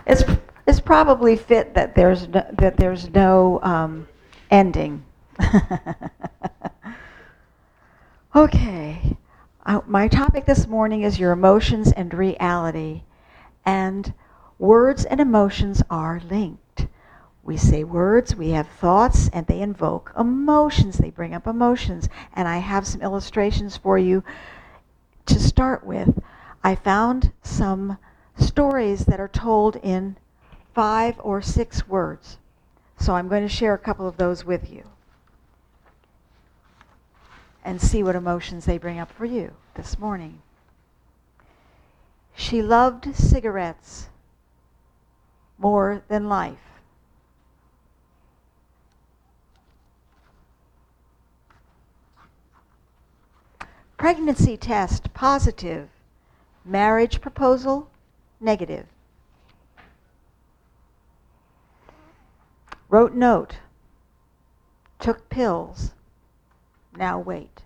It's it's probably fit that there's no ending. Okay, my topic this morning is your emotions and reality, and words and emotions are linked. We say words, we have thoughts, and they invoke emotions. They bring up emotions, and I have some illustrations for you to start with. I found some stories that are told in 5 or 6 words. So I'm going to share a couple of those with you and see what emotions they bring up for you this morning. She loved cigarettes more than life. Pregnancy test positive. Marriage proposal negative. Wrote note. Took pills. Now wait.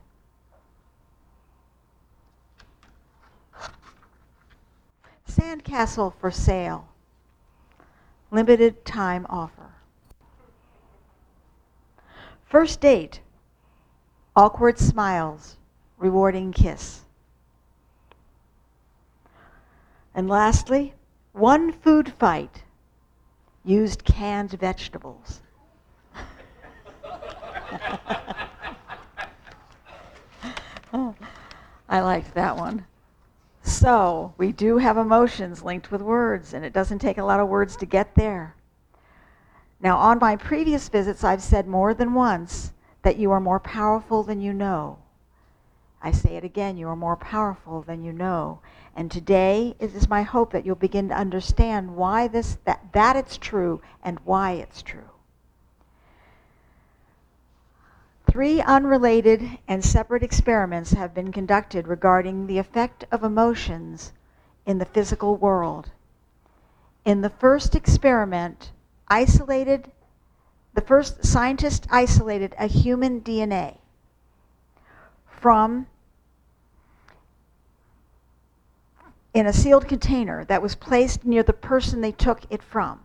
Sandcastle for sale. Limited time offer. First date. Awkward smiles. Rewarding kiss. And lastly, one food fight. Used canned vegetables. I liked that one. So, we do have emotions linked with words, and it doesn't take a lot of words to get there. Now, on my previous visits, I've said more than once that you are more powerful than you know. I say it again, you are more powerful than you know. And today it is my hope that you'll begin to understand why that it's true and why it's true. 3 unrelated and separate experiments have been conducted regarding the effect of emotions in the physical world. In the first experiment, the first scientist isolated a human DNA in a sealed container that was placed near the person they took it from.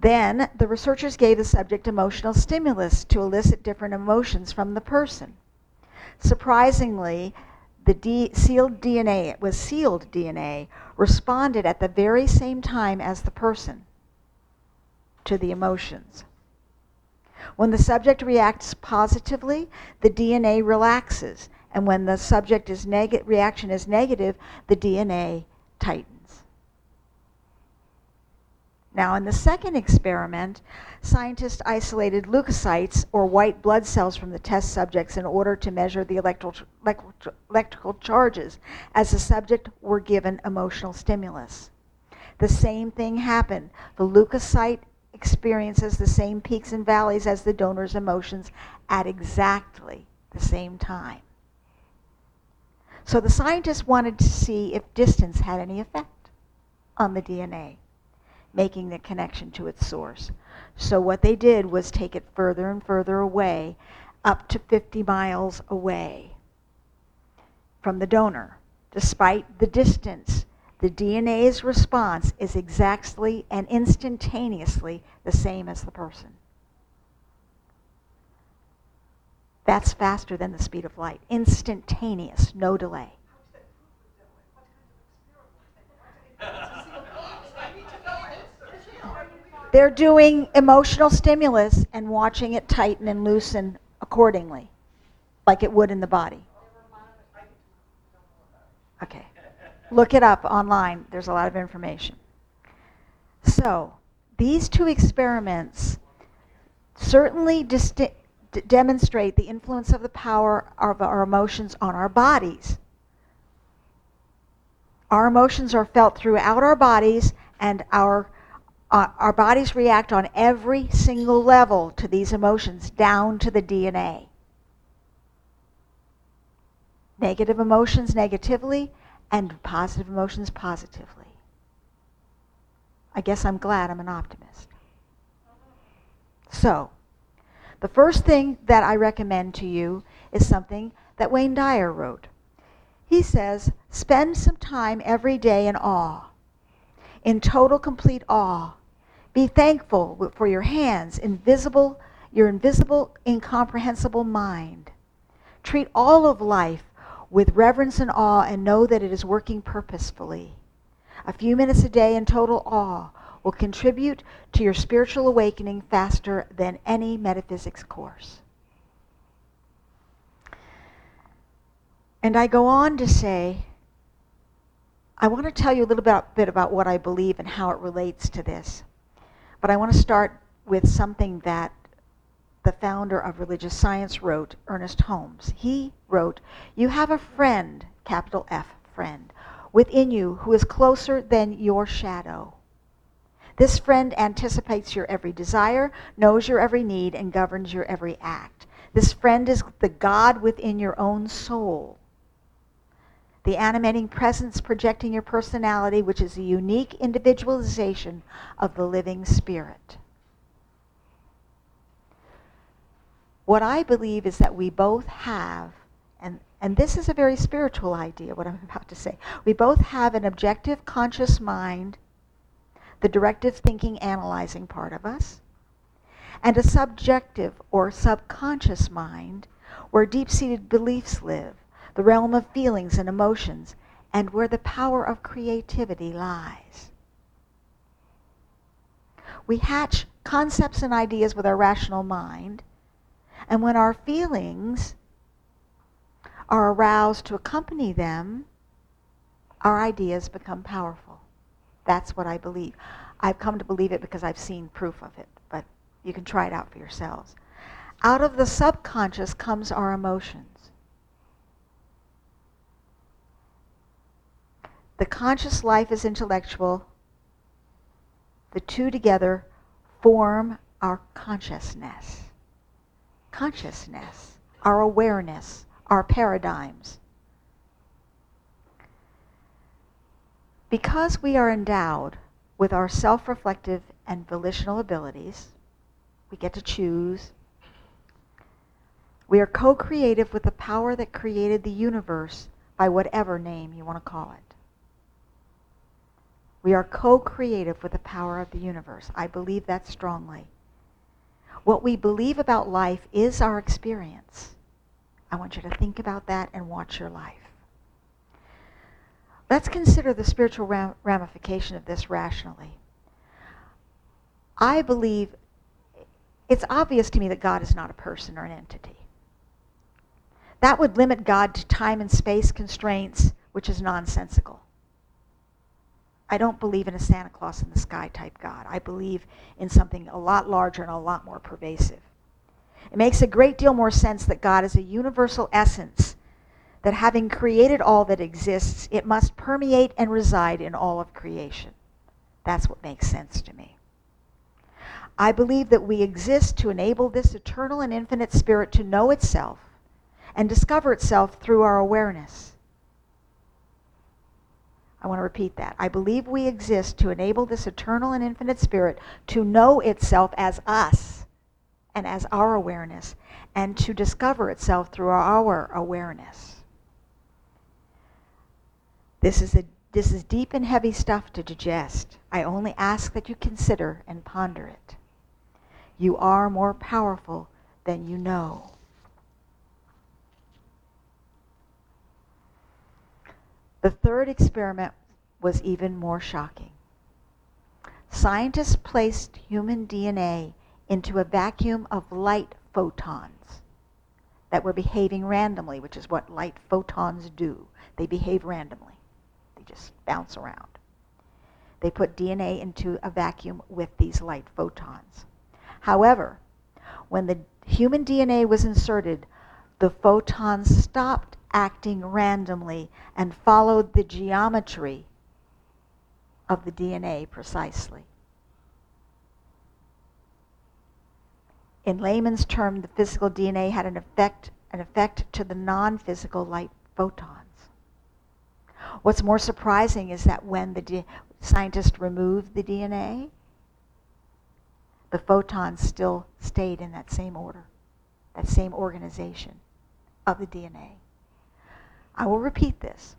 Then the researchers gave the subject emotional stimulus to elicit different emotions from the person. Surprisingly, the sealed DNA responded at the very same time as the person to the emotions. When the subject reacts positively, the DNA relaxes, and when the subject reaction is negative, the DNA tightens. Now, in the second experiment, scientists isolated leukocytes, or white blood cells, from the test subjects in order to measure the electrical charges as the subject were given emotional stimulus. The same thing happened. The leukocyte experiences the same peaks and valleys as the donor's emotions at exactly the same time. So the scientists wanted to see if distance had any effect on the DNA, making the connection to its source. So what they did was take it further and further away, up to 50 miles away from the donor. Despite the distance, the DNA's response is exactly and instantaneously the same as the person. That's faster than the speed of light. Instantaneous, no delay. They're doing emotional stimulus and watching it tighten and loosen accordingly, like it would in the body. Okay. Look it up online. There's a lot of information. So, these 2 experiments certainly demonstrate the influence of the power of our emotions on our bodies. Our emotions are felt throughout our bodies, and our bodies react on every single level to these emotions, down to the DNA. Negative emotions negatively, and positive emotions positively. I guess I'm glad I'm an optimist. So, the first thing that I recommend to you is something that Wayne Dyer wrote. He says, spend some time every day in awe. in total complete awe. Be thankful for your hands, your invisible, incomprehensible mind. Treat all of life with reverence and awe and know that it is working purposefully. A few minutes a day in total awe will contribute to your spiritual awakening faster than any metaphysics course. And I go on to say, I want to tell you a little bit about what I believe and how it relates to this. But I want to start with something that the founder of religious science wrote, Ernest Holmes. He wrote, "You have a friend, capital F, friend, within you who is closer than your shadow. This friend anticipates your every desire, knows your every need, and governs your every act. This friend is the God within your own soul, the animating presence projecting your personality, which is a unique individualization of the living spirit." What I believe is that we both have, and this is a very spiritual idea, what I'm about to say. We both have an objective conscious mind, the directive thinking, analyzing part of us, and a subjective or subconscious mind where deep-seated beliefs live, the realm of feelings and emotions, and where the power of creativity lies. We hatch concepts and ideas with our rational mind, and when our feelings are aroused to accompany them, our ideas become powerful. That's what I believe. I've come to believe it because I've seen proof of it, but you can try it out for yourselves. Out of the subconscious comes our emotions. The conscious life is intellectual. The two together form our consciousness. Consciousness, our awareness, our paradigms. Because we are endowed with our self-reflective and volitional abilities, we get to choose. We are co-creative with the power that created the universe by whatever name you want to call it. We are co-creative with the power of the universe. I believe that strongly. What we believe about life is our experience. I want you to think about that and watch your life. Let's consider the spiritual ramification of this rationally. I believe it's obvious to me that God is not a person or an entity. That would limit God to time and space constraints, which is nonsensical. I don't believe in a Santa Claus in the sky type God. I believe in something a lot larger and a lot more pervasive. It makes a great deal more sense that God is a universal essence, that having created all that exists, it must permeate and reside in all of creation. That's what makes sense to me. I believe that we exist to enable this eternal and infinite spirit to know itself and discover itself through our awareness. I want to repeat that. I believe we exist to enable this eternal and infinite spirit to know itself as us and as our awareness, and to discover itself through our awareness. This is deep and heavy stuff to digest. I only ask that you consider and ponder it. You are more powerful than you know. The third experiment was even more shocking. Scientists placed human DNA into a vacuum of light photons that were behaving randomly, which is what light photons do. They behave randomly. They just bounce around. They put DNA into a vacuum with these light photons. However, when the human DNA was inserted, the photons stopped acting randomly and followed the geometry of the DNA precisely. In layman's term, the physical DNA had an effect to the non-physical light photons. What's more surprising is that when the scientists removed the DNA, the photons still stayed in that same order, that same organization of the DNA. I will repeat this.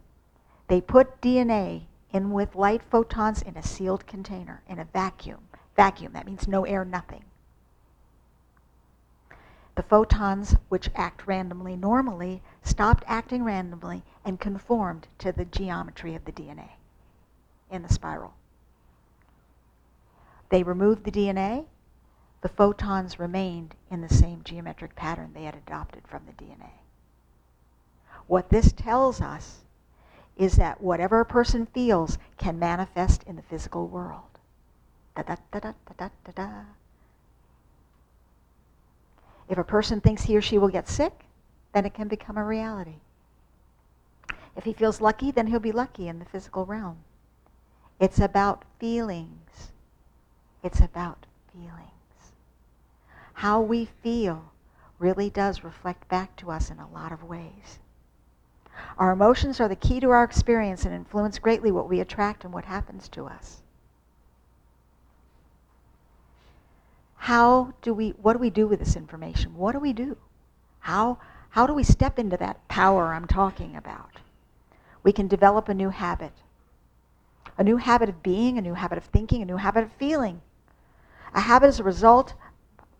They put DNA in with light photons in a sealed container, in a vacuum. Vacuum, that means no air, nothing. The photons, which act randomly normally, stopped acting randomly and conformed to the geometry of the DNA in the spiral. They removed the DNA. The photons remained in the same geometric pattern they had adopted from the DNA. What this tells us is that whatever a person feels can manifest in the physical world. Da-da-da-da-da-da-da. If a person thinks he or she will get sick, then it can become a reality. If he feels lucky, then he'll be lucky in the physical realm. It's about feelings. It's about feelings. How we feel really does reflect back to us in a lot of ways. Our emotions are the key to our experience and influence greatly what we attract and what happens to us. What do we do with this information? What do we do? How do we step into that power I'm talking about? We can develop a new habit. A new habit of being, a new habit of thinking, a new habit of feeling. A habit is a result,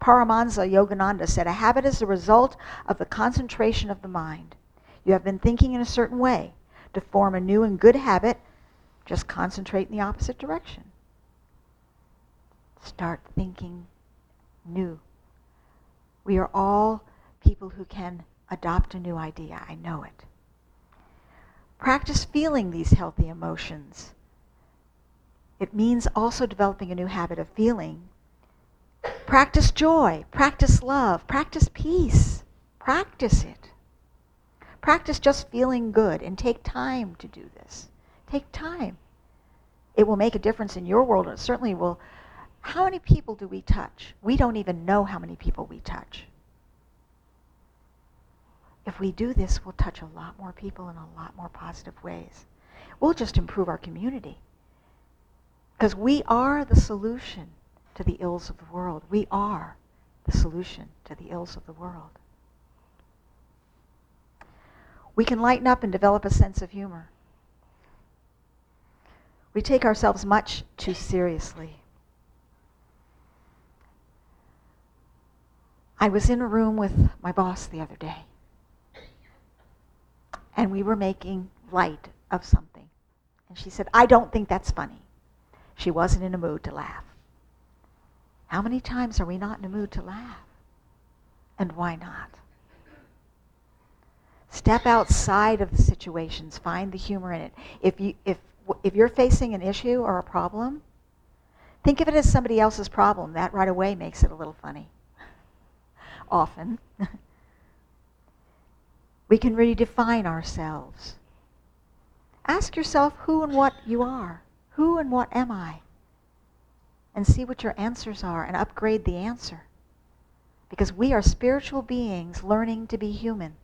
Paramahansa Yogananda said, a habit is the result of the concentration of the mind. You have been thinking in a certain way. To form a new and good habit, just concentrate in the opposite direction. Start thinking new. We are all people who can adopt a new idea. I know it. Practice feeling these healthy emotions. It means also developing a new habit of feeling. Practice joy, practice love, practice peace. Practice it. Practice just feeling good and take time to do this. Take time. It will make a difference in your world, and it certainly will. How many people do we touch? We don't even know how many people we touch. If we do this, we'll touch a lot more people in a lot more positive ways. We'll just improve our community. Because we are the solution to the ills of the world. We are the solution to the ills of the world. We can lighten up and develop a sense of humor. We take ourselves much too seriously. I was in a room with my boss the other day, and we were making light of something. And she said, I don't think that's funny. She wasn't in a mood to laugh. How many times are we not in a mood to laugh? And why not? Step outside of the situations. Find the humor in it. If you're facing an issue or a problem, think of it as somebody else's problem. That right away makes it a little funny. Often. We can redefine ourselves. Ask yourself who and what you are. Who and what am I? And see what your answers are and upgrade the answer. Because we are spiritual beings learning to be human.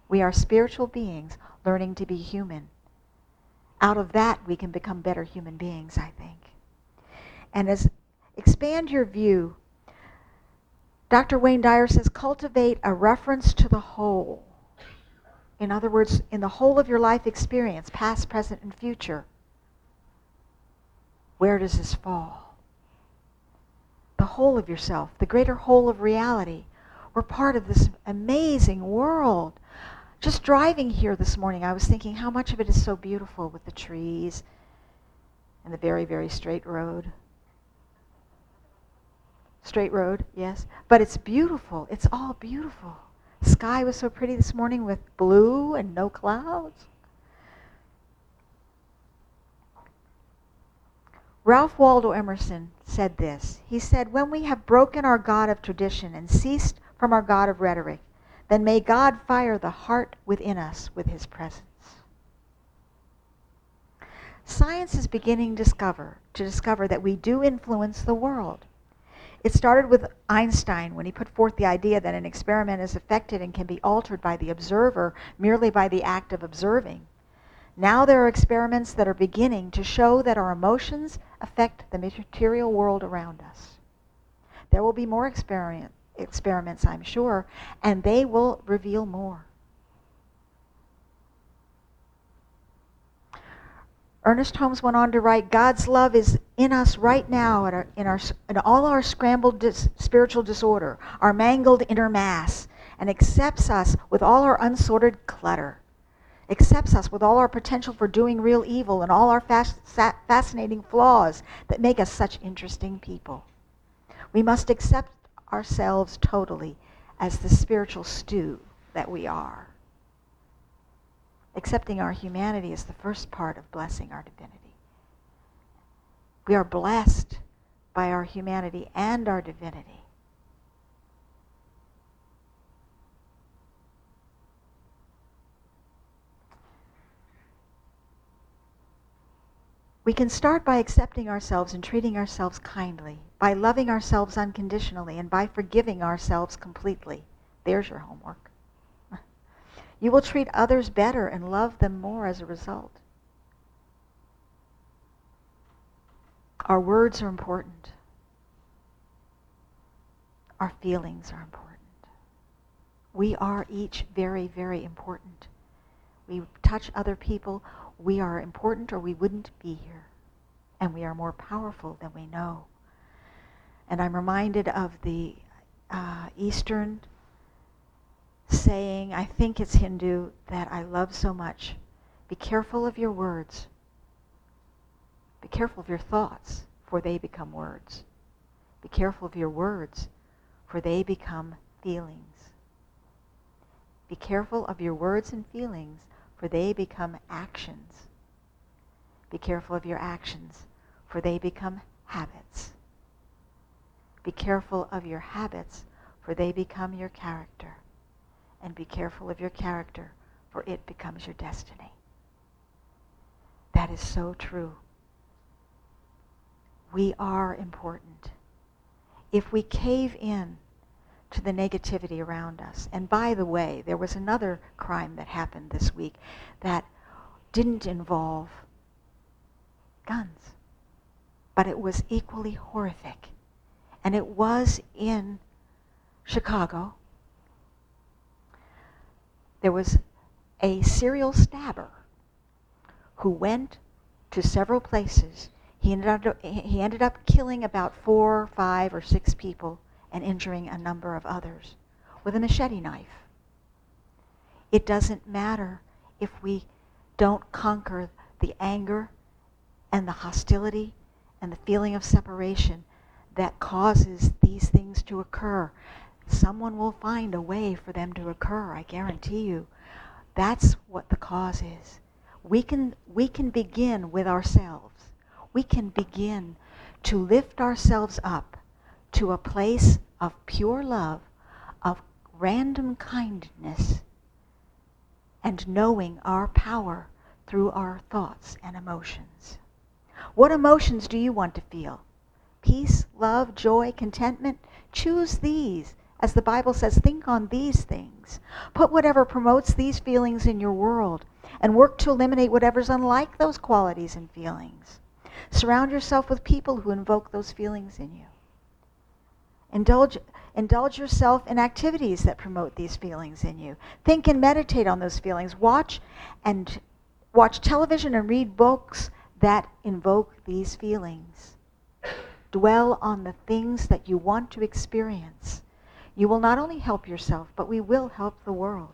We are spiritual beings learning to be human. Out of that, we can become better human beings, I think. And expand your view. Dr. Wayne Dyer says, cultivate a reference to the whole. In other words, in the whole of your life experience, past, present, and future, where does this fall? The whole of yourself, the greater whole of reality. We're part of this amazing world. Just driving here this morning, I was thinking how much of it is so beautiful with the trees and the very, very straight road. Straight road, yes. But it's beautiful. It's all beautiful. The sky was so pretty this morning with blue and no clouds. Ralph Waldo Emerson said this. He said, when we have broken our God of tradition and ceased from our God of rhetoric, then may God fire the heart within us with his presence. Science is beginning to discover that we do influence the world. It started with Einstein when he put forth the idea that an experiment is affected and can be altered by the observer merely by the act of observing. Now there are experiments that are beginning to show that our emotions affect the material world around us. There will be more experiments, I'm sure, and they will reveal more. Ernest Holmes went on to write, God's love is in us right now in all our scrambled spiritual disorder, our mangled inner mass, and accepts us with all our unsorted clutter, accepts us with all our potential for doing real evil and all our fascinating flaws that make us such interesting people. We must accept ourselves totally as the spiritual stew that we are. Accepting our humanity is the first part of blessing our divinity. We are blessed by our humanity and our divinity. We can start by accepting ourselves and treating ourselves kindly, by loving ourselves unconditionally, and by forgiving ourselves completely. There's your homework. You will treat others better and love them more as a result. Our words are important. Our feelings are important. We are each very, very important. We touch other people. We are important or we wouldn't be here. And we are more powerful than we know. And I'm reminded of the Eastern saying, I think it's Hindu, that I love so much. Be careful of your words. Be careful of your thoughts, for they become words. Be careful of your words, for they become feelings. Be careful of your words and feelings, for they become actions. Be careful of your actions, for they become habits. Be careful of your habits, for they become your character. And be careful of your character, for it becomes your destiny. That is so true. We are important. If we cave in to the negativity around us, and by the way, there was another crime that happened this week that didn't involve guns, but it was equally horrific. And it was in Chicago. There was a serial stabber who went to several places. He ended up killing about 4, 5, or 6 people and injuring a number of others with a machete knife. It doesn't matter if we don't conquer the anger and the hostility and the feeling of separation that causes these things to occur. Someone will find a way for them to occur, I guarantee you. That's what the cause is. We can begin with ourselves. We can begin to lift ourselves up to a place of pure love, of random kindness, and knowing our power through our thoughts and emotions. What emotions do you want to feel? Peace, love, joy, contentment? Choose these. As the Bible says, think on these things. Put whatever promotes these feelings in your world and work to eliminate whatever's unlike those qualities and feelings. Surround yourself with people who invoke those feelings in you. Indulge yourself in activities that promote these feelings in you. Think and meditate on those feelings. Watch television and read books that invoke these feelings. Dwell on the things that you want to experience. You will not only help yourself, but we will help the world.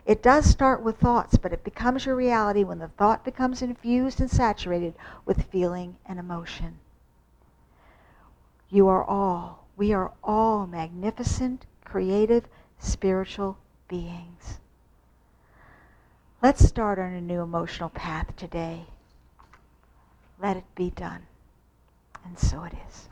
It does start with thoughts, but it becomes your reality when the thought becomes infused and saturated with feeling and emotion. We are all magnificent, creative, spiritual beings. Let's start on a new emotional path today. Let it be done. And so it is.